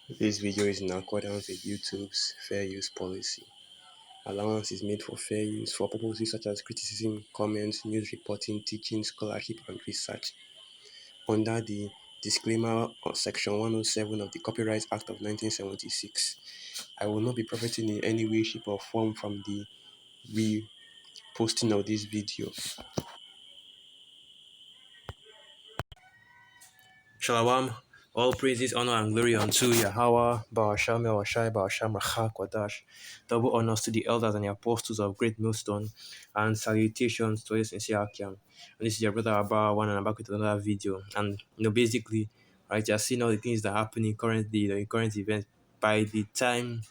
This video is in accordance with YouTube's fair use policy. Allowance is made for fair use for purposes such as criticism, comments, news reporting, teaching, scholarship, and research. Under the disclaimer of Section 107 of the Copyright Act of 1976, I will not be profiting in any way, shape, or form from the reposting of this video. Shalom, all praises, honor, and glory unto Yahweh, Ba'asham, Yahweh, Ba'asham, Racha, Kwadash. Double honors to the elders and the apostles of Great Millstone, and salutations to his sincere Akiam. And this is your brother Abba One, and I'm back with another video. And basically, right, you're seeing all the things that are happening currently, the current events. By the time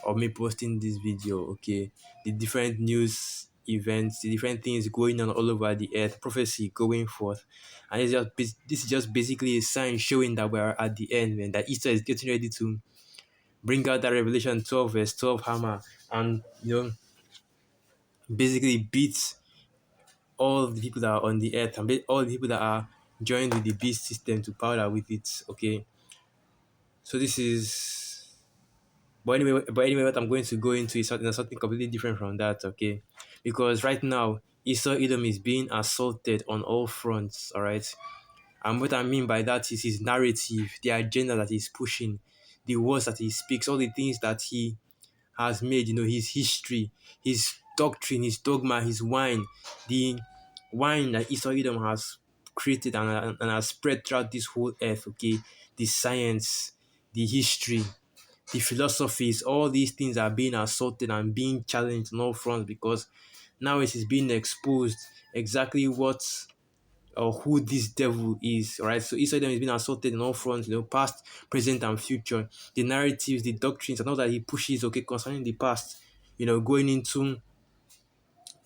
of me posting this video, okay, the different news events, the different things going on all over the earth, prophecy going forth, and this is just basically a sign showing that we're at the end, and that Easter is getting ready to bring out that Revelation 12 verse 12 hammer, and basically beat all the people that are on the earth and all the people that are joined with the beast system to powder with it. Okay, so this is. But anyway, what I'm going to go into is something completely different from that, okay? Because right now, Esau Edom is being assaulted on all fronts, all right? And what I mean by that is his narrative, the agenda that he's pushing, the words that he speaks, all the things that he has made, his history, his doctrine, his dogma, his wine, the wine that Esau Edom has created and has spread throughout this whole earth, okay? The science, the history, the philosophies, all these things are being assaulted and being challenged on all fronts because now it is being exposed exactly what or who this devil is, right? So each of them is being assaulted on all fronts, past, present, and future. The narratives, the doctrines, and all that he pushes, okay, concerning the past, going into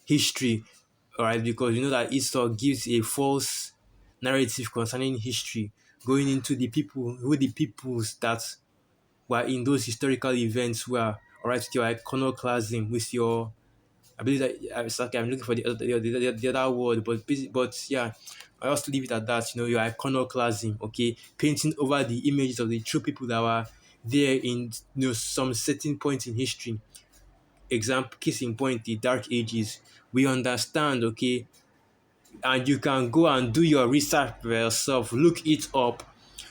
history, all right, because you know that Esau gives a false narrative concerning history, going into the people, who the peoples that were in those historical events were, all right, with your iconoclasm, with your, I believe that it's okay, I'm looking for the other word, but yeah, I also leave it at that. Your iconoclasm, okay, painting over the images of the true people that were there in some certain point in history. Example, case in point, the Dark Ages. We understand, okay, and you can go and do your research by yourself. Look it up.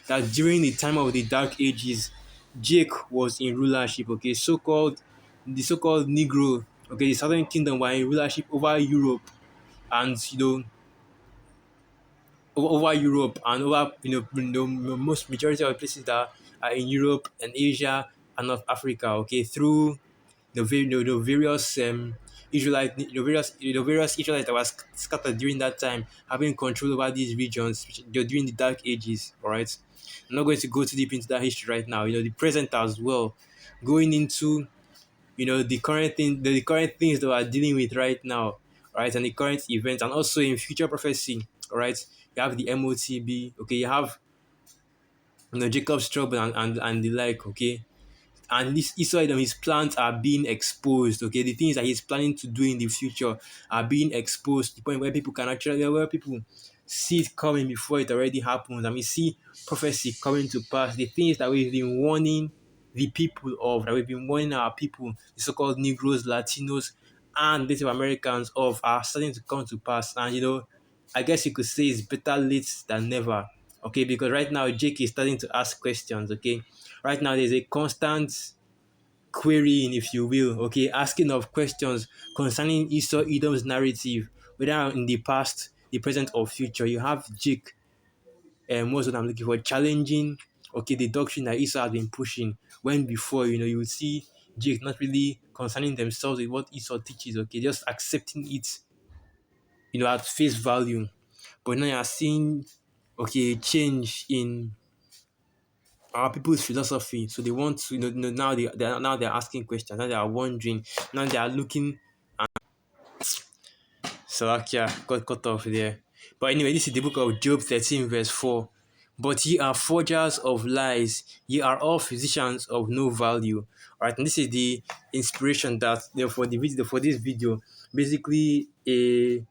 That during the time of the Dark Ages, Jake was in rulership. Okay, the so-called Negro. Okay, the Southern Kingdom were in rulership over Europe, and over Europe and over most majority of the places that are in Europe and Asia and North Africa. Okay, through the various various Israelites that was scattered during that time, having control over these regions during the Dark Ages. All right, I'm not going to go too deep into that history right now. The present as well, going into the current things that we're dealing with right now, right, and the current events, and also in future prophecy. All right, you have the MOTB. Okay, you have Jacob's trouble and the like. Okay, and this Esau Edom, his plans are being exposed. Okay, the things that he's planning to do in the future are being exposed to the point where people can actually, where people see it coming before it already happens. I mean, see prophecy coming to pass. The things that we've been warning the people of, that we've been warning our people, the so-called Negroes, Latinos, and Native Americans of, are starting to come to pass. And I guess you could say it's better late than never. Okay, because right now Jake is starting to ask questions. Okay, right now there's a constant querying, if you will, okay, asking of questions concerning Esau Edom's narrative, whether in the past, the present, or future. You have Jake, and what's what I'm looking for, challenging, okay, the doctrine that Esau has been pushing. When before, you would see Jake not really concerning themselves with what Esau teaches, okay, just accepting it, at face value. But now you're seeing, okay, change in our people's philosophy. So they want to, now they're asking questions. Now they are wondering. Now they are looking. Salakia got cut off there. But anyway, this is the book of Job 13, verse 4. But ye are forgers of lies, ye are all physicians of no value. Alright, and this is the inspiration that for the video, for this video. Basically a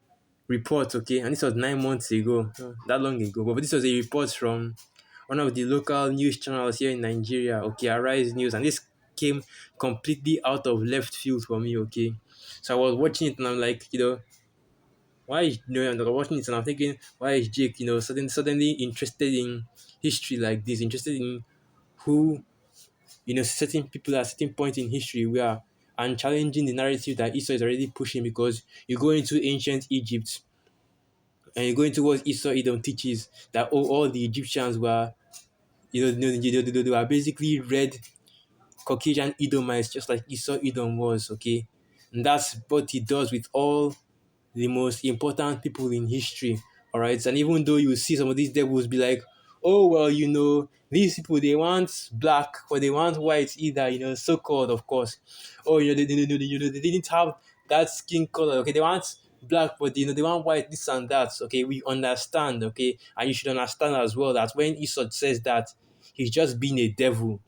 report, okay, and this was 9 months ago, that long ago. But this was a report from one of the local news channels here in Nigeria, okay, Arise News, and this came completely out of left field for me, okay. So I was watching it and I'm like, why is, I'm watching it and I'm thinking, why is Jake, suddenly interested in history like this, interested in who, certain people at certain point in history where and challenging the narrative that Esau is already pushing, because you go into ancient Egypt and you go into what Esau Edom teaches, that all the Egyptians were, they were basically red Caucasian Edomites, just like Esau Edom was, okay? And that's what he does with all the most important people in history. All right. And even though you see some of these devils be like, oh, well, these people, they want black or they want white either, so called, of course. Oh, they didn't have that skin color. Okay. They want black, but, they want white, this and that. Okay. We understand. Okay. And you should understand as well that when Esau says that, he's just being a devil.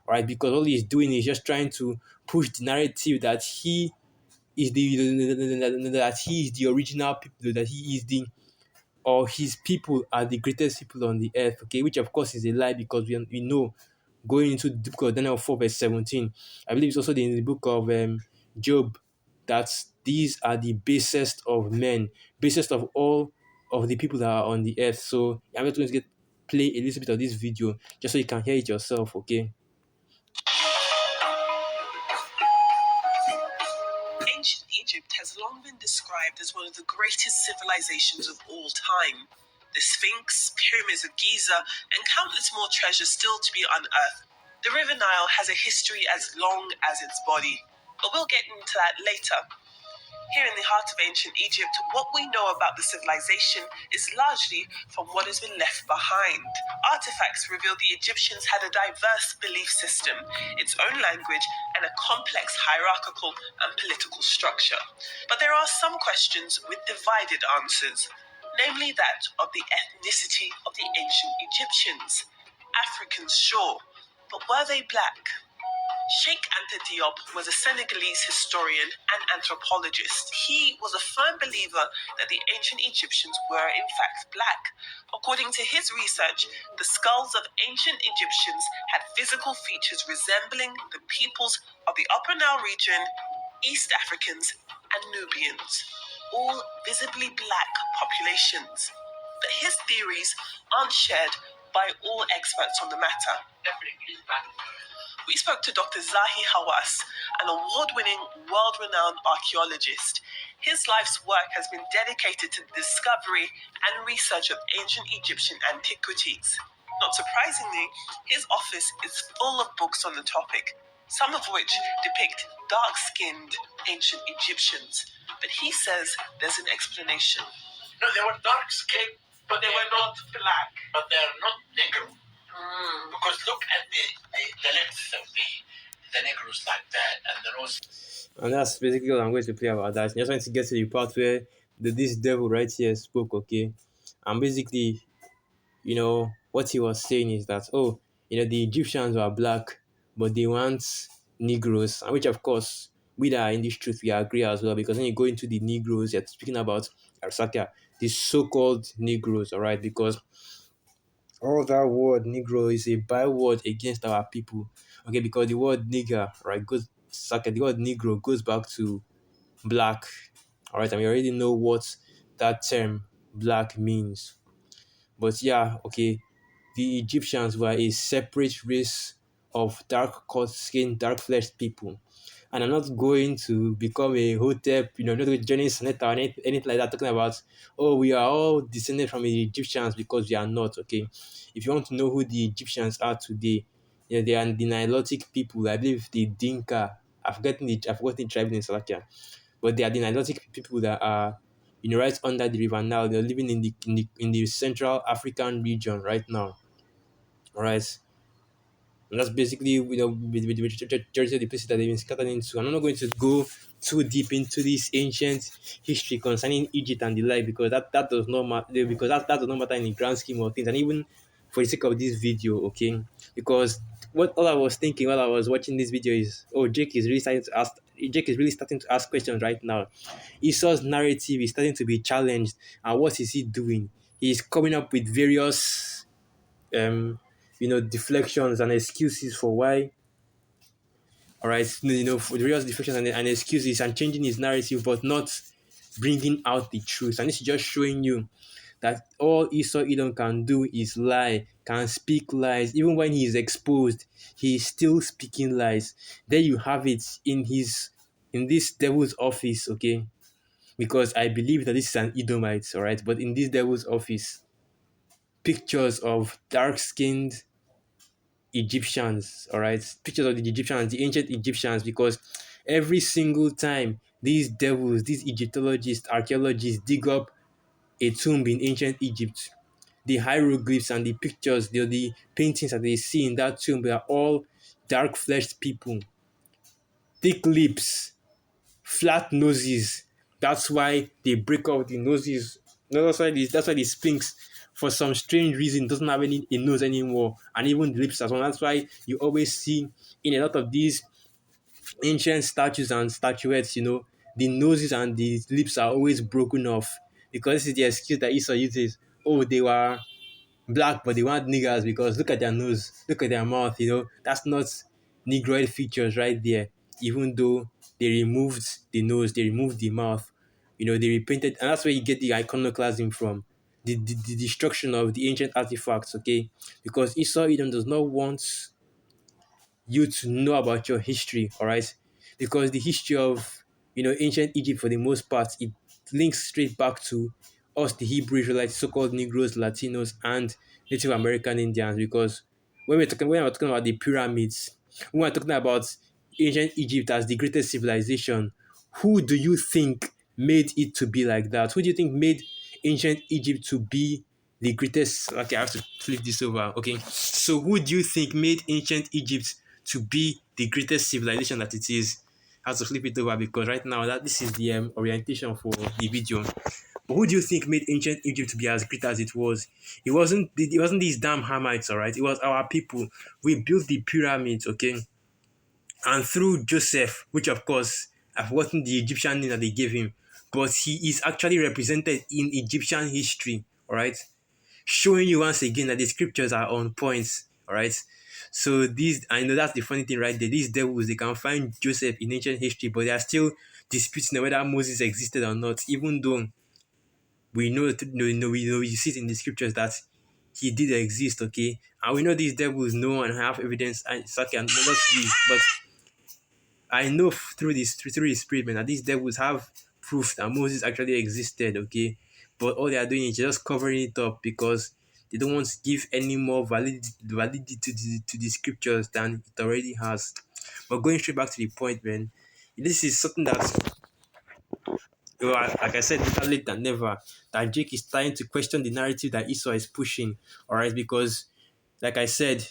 All right. Because all he's doing is just trying to push the narrative that that he is the original people, that he is the or his people are the greatest people on the earth, okay, which of course is a lie, because we know, going into the book of Daniel 4 verse 17, I believe it's also in the book of Job, that these are the basest of men, basest of all of the people that are on the earth. So I'm just going to play a little bit of this video just so you can hear it yourself, okay. Ancient Egypt has long been described as one of the greatest civilizations of all time. The Sphinx, pyramids of Giza, and countless more treasures still to be unearthed. The River Nile has a history as long as its body, but we'll get into that later. Here in the heart of ancient Egypt, what we know about the civilization is largely from what has been left behind. Artifacts reveal the Egyptians had a diverse belief system, its own language, and a complex hierarchical and political structure. But there are some questions with divided answers, namely that of the ethnicity of the ancient Egyptians. Africans, sure, but were they black? Sheikh Anta Diop was a Senegalese historian and anthropologist. He was a firm believer that the ancient Egyptians were in fact black. According to his research, the skulls of ancient Egyptians had physical features resembling the peoples of the Upper Nile region, East Africans, and Nubians, all visibly black populations. But his theories aren't shared by all experts on the matter. We spoke to Dr. Zahi Hawass, an award-winning, world-renowned archaeologist. His life's work has been dedicated to the discovery and research of ancient Egyptian antiquities. Not surprisingly, his office is full of books on the topic, some of which depict dark-skinned ancient Egyptians. But he says there's an explanation. No, they were dark-skinned, but they were not black. But they are not Negro. Because look at the length of the Negroes like that, and the rose. And that's basically what I'm going to play about that. I just want to get to the part where this devil right here spoke, okay? And basically, what he was saying is that, oh, the Egyptians were black, but they want Negroes, and which, of course, we that are in this truth, we agree as well, because when you go into the Negroes, you're speaking about Arsakia, the so-called Negroes, all right? Because all that word Negro is a byword against our people, okay? Because the word nigger, right, the word Negro goes back to black, all right? And we already know what that term black means. But yeah, okay, the Egyptians were a separate race of dark skin, dark fleshed people. And I'm not going to become a hotep, not going to join Senator or anything like that, talking about, oh, we are all descended from the Egyptians, because we are not, okay? If you want to know who the Egyptians are today, they are the Nilotic people. I believe the Dinka. I've forgotten the tribe in Slovakia, but they are the Nilotic people that are, right under the river Nile. They're living in the Central African region right now. All right. And that's basically, with the majority of the places that they've been scattered into. And I'm not going to go too deep into this ancient history concerning Egypt and the like, because that does not matter, because that does not matter in the grand scheme of things. And even for the sake of this video, okay, because all I was thinking while I was watching this video is, oh, Jake is really starting to ask questions right now. Esau's narrative is starting to be challenged, and what is he doing? He's coming up with various deflections and excuses for why. All right, for the various deflections and excuses and changing his narrative, but not bringing out the truth. And this is just showing you that all Esau Edom can do is lie, can speak lies. Even when he is exposed, he is still speaking lies. There you have it in this devil's office, okay? Because I believe that this is an Edomite, all right? But in this devil's office, pictures of dark-skinned Egyptians, all right? Pictures of the Egyptians, the ancient Egyptians, because every single time these devils, these Egyptologists, archaeologists dig up a tomb in ancient Egypt, the hieroglyphs and the pictures, the paintings that they see in that tomb, they are all dark fleshed people, thick lips, flat noses. That's why they break off the noses. No, that's why the Sphinx, for some strange reason, doesn't have any a nose anymore, and even the lips as well. That's why you always see in a lot of these ancient statues and statuettes, the noses and the lips are always broken off, because this is the excuse that Esau uses. Oh, they were black, but they weren't niggers, because look at their nose, look at their mouth. That's not negroid features right there. Even though they removed the nose, they removed the mouth, they repainted, and that's where you get the iconoclasm from, the destruction of the ancient artifacts. Okay, because Esau Edom does not want you to know about your history, all right? Because the history of ancient Egypt, for the most part, it links straight back to us, the Hebrew Israelites, so-called Negroes, Latinos, and Native American Indians. Because when we're talking about the pyramids, when we're talking about ancient Egypt as the greatest civilization, who do you think made it to be like that? Who do you think made ancient Egypt to be the greatest? Okay, I have to flip this over. Okay, so who do you think made ancient Egypt to be the greatest civilization that it is? I have to flip it over because right now that this is the orientation for the video. But who do you think made ancient Egypt to be as great as it was? It wasn't these damn Hamites, all right? It was our people. We built the pyramids, okay? And through Joseph, which of course I've forgotten the Egyptian name that they gave him, but he is actually represented in Egyptian history, all right? Showing you once again that the scriptures are on point, all right? So these, I know that's the funny thing right there. These devils, they can find Joseph in ancient history, but they are still disputing whether Moses existed or not, even though we know, we see it in the scriptures that he did exist, okay? And we know these devils know and have evidence, and Saki and not we, but I know through the spirit, man, that these devils have proof that Moses actually existed, okay? But all they are doing is just covering it up because they don't want to give any more validity to the scriptures than it already has. But going straight back to the point, man, this is something that, like I said, better late than never, that Jake is trying to question the narrative that Esau is pushing, all right? Because, like I said,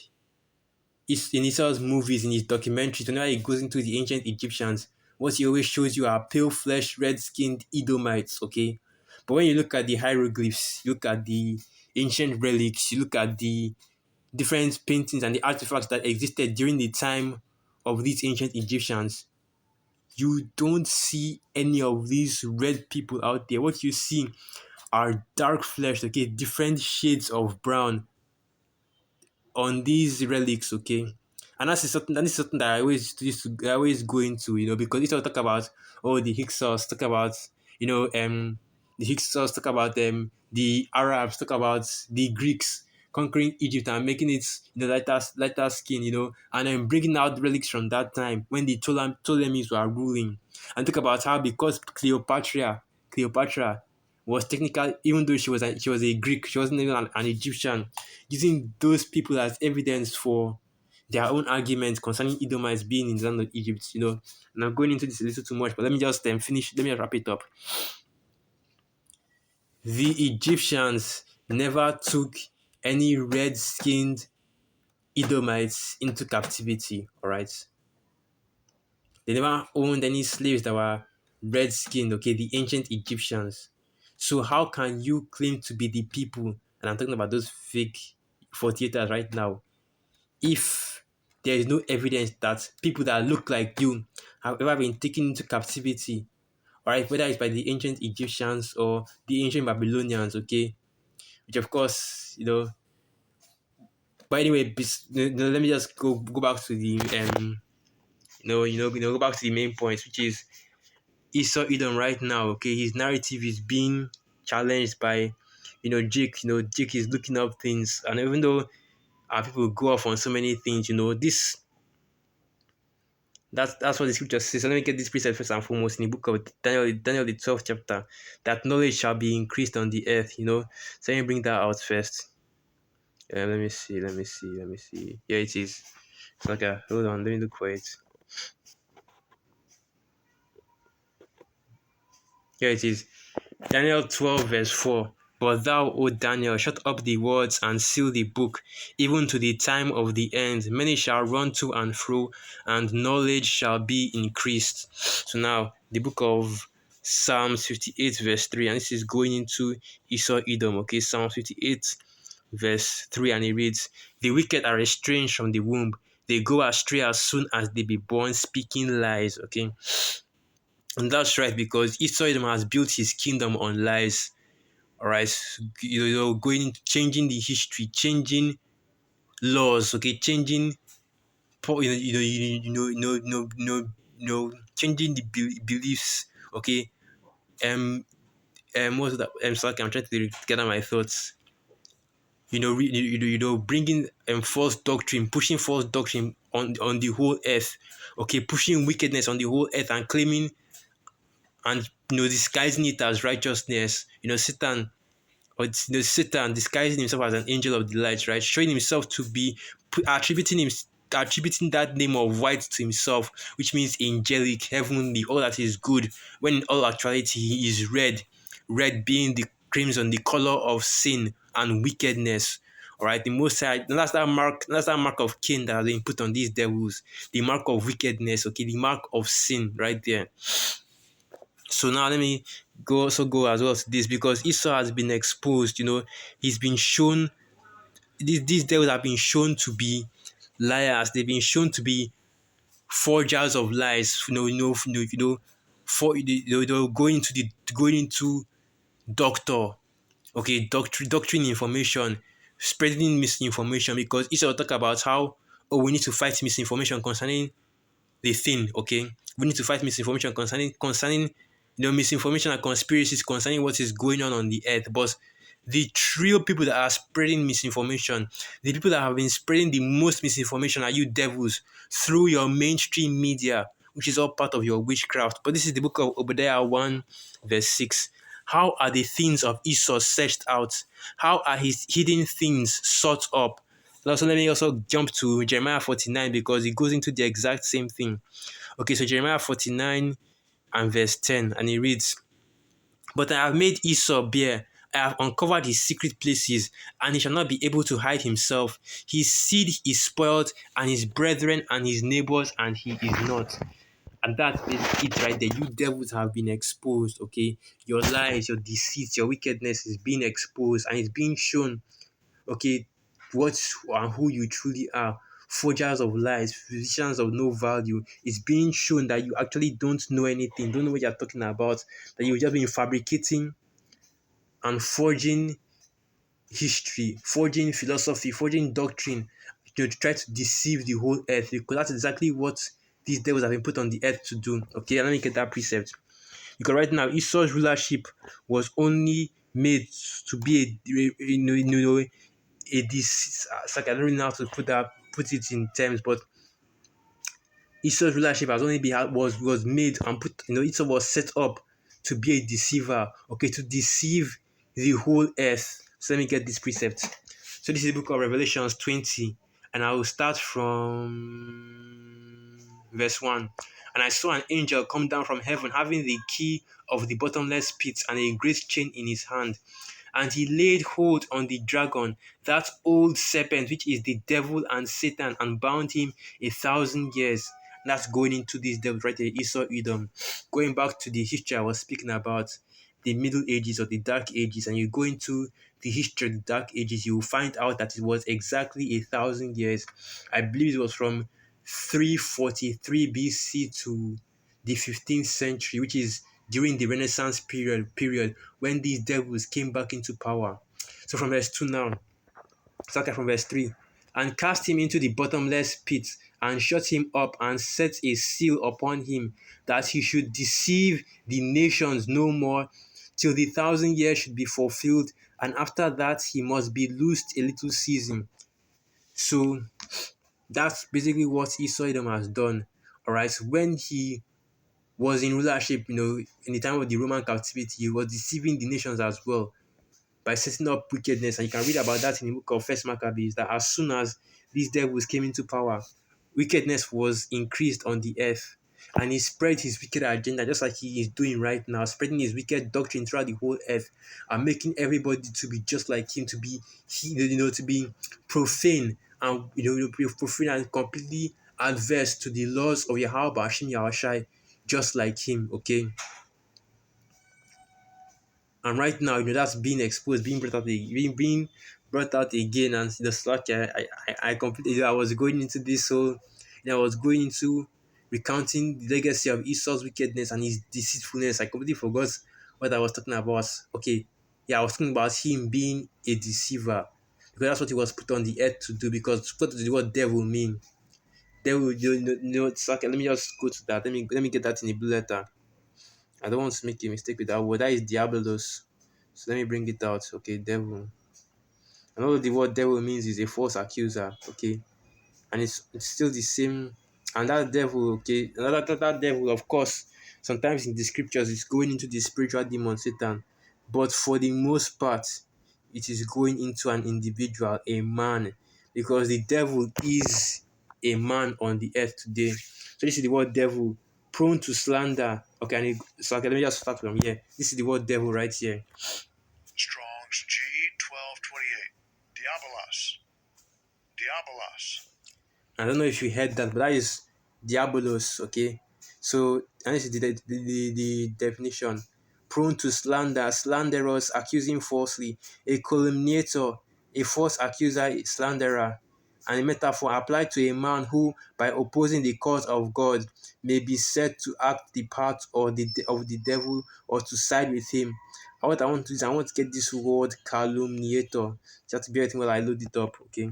in Esau's movies, in his documentaries, whenever he goes into the ancient Egyptians, what he always shows you are pale flesh, red skinned Edomites, okay? But when you look at the hieroglyphs, you look at the ancient relics, you look at the different paintings and the artifacts that existed during the time of these ancient Egyptians, you don't see any of these red people out there. What you see are dark flesh, okay, different shades of brown on these relics, okay. And that's something that I always go into, because it's all talk about, oh, the Hyksos, talk about, the Hyksos, talk about the Arabs, talk about the Greeks conquering Egypt and making it, lighter skin, and then bringing out relics from that time when the Ptolemies were ruling, and talk about how, because Cleopatra was technically, even though she was a Greek, she wasn't even an Egyptian, using those people as evidence for their own arguments concerning Edomites being in the land of Egypt. And I'm going into this a little too much, but let me just finish. Let me wrap it up. The Egyptians never took any red-skinned Edomites into captivity. All right, they never owned any slaves that were red-skinned. Okay, the ancient Egyptians. So how can you claim to be the people? And I'm talking about those fake 48ers right now, if there is no evidence that people that look like you have ever been taken into captivity, all right, whether it's by the ancient Egyptians or the ancient Babylonians, okay, which of course, But anyway, let me just go back to the go back to the main point, which is Esau Edom right now. Okay, his narrative is being challenged by Jake. Jake is looking up things, and even though people go off on so many things, this that's what the scripture says. So let me get this precept first and foremost in the book of Daniel the 12th chapter, that knowledge shall be increased on the earth. So let me bring that out first. Let me see. Here it is. Okay, hold on. Let me look for it. Here it is. Daniel 12 verse 4. But thou, O Daniel, shut up the words and seal the book, even to the time of the end. Many shall run to and fro, and knowledge shall be increased. So now, the book of Psalms 58 verse 3, and this is going into Esau Edom. Okay, Psalm 58 verse 3, and it reads, The wicked are estranged from the womb. They go astray as soon as they be born, speaking lies. Okay, and that's right, because Esau Edom has built his kingdom on lies. All right, going changing the history, changing laws. Okay, changing, changing the beliefs. Okay, what's that? Sorry, I'm trying to gather my thoughts. Bringing false doctrine, pushing false doctrine on the whole earth. Okay, pushing wickedness on the whole earth and claiming and disguising it as righteousness. Satan, or Satan disguising himself as an angel of the light, right? Showing himself to be attributing that name of white to himself, which means angelic, heavenly, all that is good, when in all actuality he is red. Red being the crimson, the color of sin and wickedness. All right, the most high, that's that mark of Cain that has been put on these devils, the mark of wickedness, okay, the mark of sin right there. So now let me go as well to this, because Esau has been exposed. He's been shown, these devils have been shown to be liars. They've been shown to be forgers of lies. For they'll going into doctor, okay, doctrine information, spreading misinformation, because Esau talk about how, we need to fight misinformation concerning the thing. Okay, we need to fight misinformation concerning misinformation and conspiracies concerning what is going on the earth. But the real people that are spreading misinformation, the people that have been spreading the most misinformation, are you devils, through your mainstream media, which is all part of your witchcraft. But this is the book of Obadiah 1 verse 6. How are the things of Esau searched out? How are his hidden things sought up? Also, let me also jump to Jeremiah 49, because it goes into the exact same thing. Okay, so Jeremiah 49 and verse 10, and it reads, But I have made Esau bare, I have uncovered his secret places, and he shall not be able to hide himself. His seed is spoiled, and his brethren and his neighbors, and he is not. And that is it right there. You devils have been exposed, okay? Your lies, your deceit, your wickedness is being exposed, and it's being shown, okay, what and who you truly are. Forgers of lies, physicians of no value. It's being shown that you actually don't know anything, don't know what you're talking about, that you've just been fabricating and forging history, forging philosophy, forging doctrine, to try to deceive the whole earth, because that's exactly what these devils have been put on the earth to do. Okay, let me get that precept. Because right now, Esau's rulership was only made to be this. Like, I don't really know how to put it in terms, but Esau's rulership has only been was made and put. Esau was set up to be a deceiver. Okay, to deceive the whole earth. So let me get this precept. So this is the book of Revelations 20, and I will start from verse 1. And I saw an angel come down from heaven, having the key of the bottomless pit and a great chain in his hand. And he laid hold on the dragon, that old serpent, which is the devil and Satan, and bound him 1,000 years. That's going into this devil right there, Esau Edom. Going back to the history I was speaking about, the Middle Ages or the Dark Ages, and you go into the history of the Dark Ages, you will find out that it was exactly 1,000 years. I believe it was from 343 BC to the 15th century, which is during the Renaissance period when these devils came back into power. So from verse 2 now, starting from verse 3. and cast him into the bottomless pit, and shut him up, and set a seal upon him, that he should deceive the nations no more, till the 1,000 years should be fulfilled, and after that he must be loosed a little season. So that's basically what Esau Edom has done. All right, when he was in rulership, in the time of the Roman captivity, he was deceiving the nations as well by setting up wickedness. And you can read about that in the book of First Maccabees, that as soon as these devils came into power, wickedness was increased on the earth. And he spread his wicked agenda just like he is doing right now, spreading his wicked doctrine throughout the whole earth and making everybody to be just like him, to be to be profane and profane and completely adverse to the laws of Yahweh Bashim Yahushai, just like him. Okay. And right now, that's being exposed, being brought out, being brought out again. And the slack, I completely, I was going into this, so I was going into recounting the legacy of Esau's wickedness and his deceitfulness. I completely forgot what I was talking about. Okay, yeah, I was talking about him being a deceiver, because that's what he was put on the earth to do. Because what does the word devil mean? Devil, slack. Let me just go to that. Let me get that in a blue letter. I don't want to make a mistake with that word. That is diabolos. So let me bring it out. Okay, devil. And all the word devil means is a false accuser. Okay, and it's still the same. And that devil, okay, that devil, of course, sometimes in the scriptures is going into the spiritual demon Satan, but for the most part, it is going into an individual, a man, because the devil is a man on the earth today. So this is the word devil, prone to slander. Okay, so okay, let me just start from here. This is the word devil right here. Strong's G1228. Diabolos. Diabolos. I don't know if you heard that, but that is diabolos. Okay, so and this is the definition: prone to slander, slanderous, accusing falsely, a calumniator, a false accuser, a slanderer. And a metaphor applied to a man who, by opposing the cause of God, may be said to act the part of the devil or to side with him. And what I want to do is I want to get this word calumniator. Just to be everything while I load it up. Okay.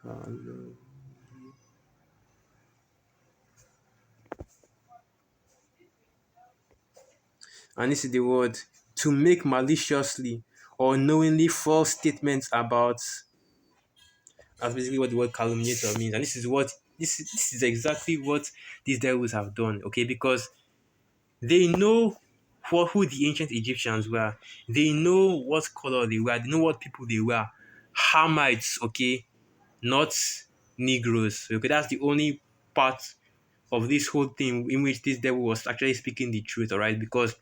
Calum. And this is the word: to make maliciously or knowingly false statements about. That's basically what the word calumniator means. And this is exactly what these devils have done. Okay, because they know who the ancient Egyptians were. They know what color they were. They know what people they were. Hamites, okay, not Negroes. Okay, that's the only part of this whole thing in which this devil was actually speaking the truth. All right, because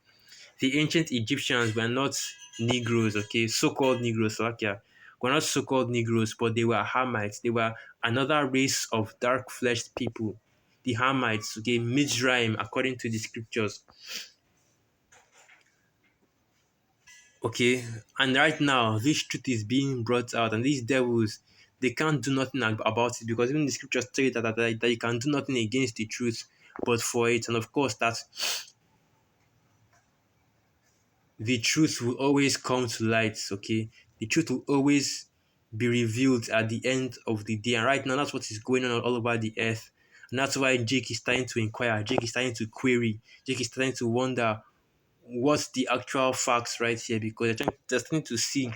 the ancient Egyptians were not Negroes, okay, so-called Negroes, Slovakia, were not so-called Negroes, but they were Hamites. They were another race of dark-fleshed people. The Hamites, okay, Mizraim, according to the scriptures. Okay, and right now, this truth is being brought out, and these devils, they can't do nothing about it, because even the scriptures tell you that you can do nothing against the truth, but for it. And of course, that the truth will always come to light. Okay, the truth will always be revealed at the end of the day. And right now, that's what is going on all over the earth. And that's why Jake is starting to inquire, Jake is starting to query, Jake is starting to wonder what's the actual facts right here, because they're starting to see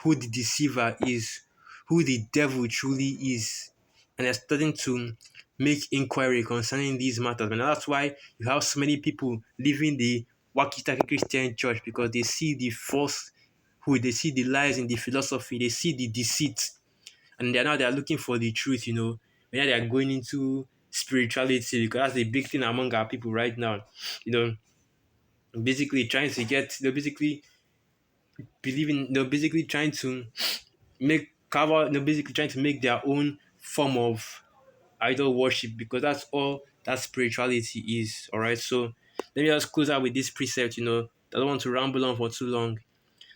who the deceiver is, who the devil truly is. And they're starting to make inquiry concerning these matters. And that's why you have so many people leaving the Wakitaki Christian church, because they see the false, who they see the lies in the philosophy, they see the deceit, and they're looking for the truth. Now they're going into spirituality, because that's the big thing among our people right now. You know, basically trying to get, basically believing, basically trying to make cover, basically trying to make their own form of idol worship, because that's all that spirituality is. All right, so let me just close out with this precept. I don't want to ramble on for too long,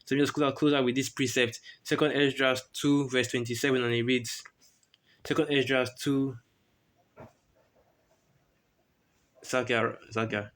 so let me just close out with this precept. Second Esdras 2 verse 27, and it reads, Second Esdras 2, Saga.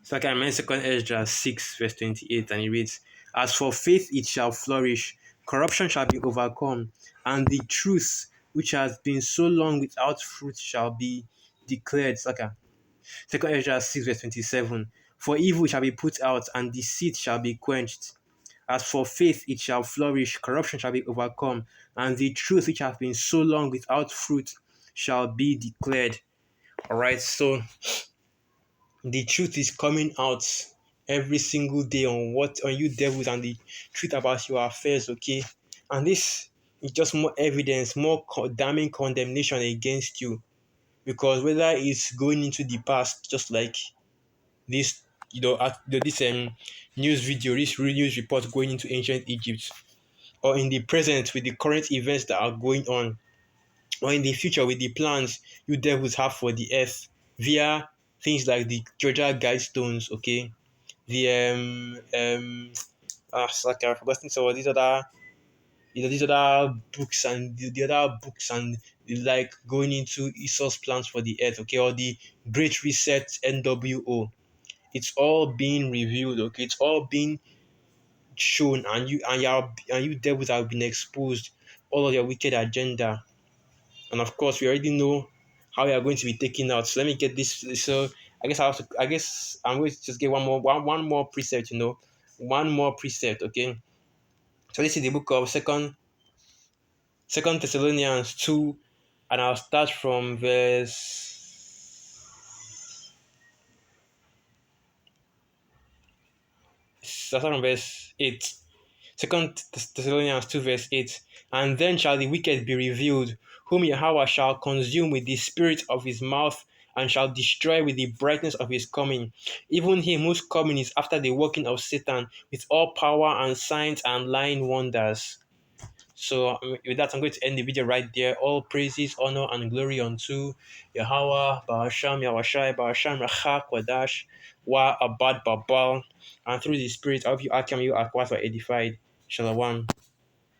So like I meant second Ezra 6 verse 28, and it reads, as for faith it shall flourish, corruption shall be overcome, and the truth which has been so long without fruit shall be declared. So like second Ezra 6 verse 27, for evil shall be put out, and deceit shall be quenched. As for faith it shall flourish, corruption shall be overcome, and the truth which has been so long without fruit shall be declared. Alright, so the truth is coming out every single day on you devils and the truth about your affairs, okay? And this is just more evidence, more damning condemnation against you. Because whether it's going into the past, just like this, this news video, this news report going into ancient Egypt, or in the present with the current events that are going on, or in the future with the plans you devils have for the earth via things like the Georgia Guidestones, okay? The like I've forgotten some of these other these other books and the other books and like going into Esau's plans for the earth, okay, or the Great Reset NWO. It's all being revealed, okay, it's all being shown, and you devils have been exposed, all of your wicked agenda. And of course, we already know how we are going to be taken out. So let me get this. So I guess I'm going to just get one more precept. One more precept. Okay. So this is the book of Second Thessalonians 2, and I'll start from verse 8. Second Thessalonians 2 verse 8. And then shall the wicked be revealed, whom Yahweh shall consume with the spirit of his mouth, and shall destroy with the brightness of his coming. Even him whose coming is after the working of Satan, with all power and signs and lying wonders. So with that, I'm going to end the video right there. All praises, honor, and glory unto Yahweh, Bahasham, Yahwashai, Bahasham, Racha, Kwadash, Wa, Abad, Babal, and through the Spirit of you, Akam, you are quite edified. Shalom.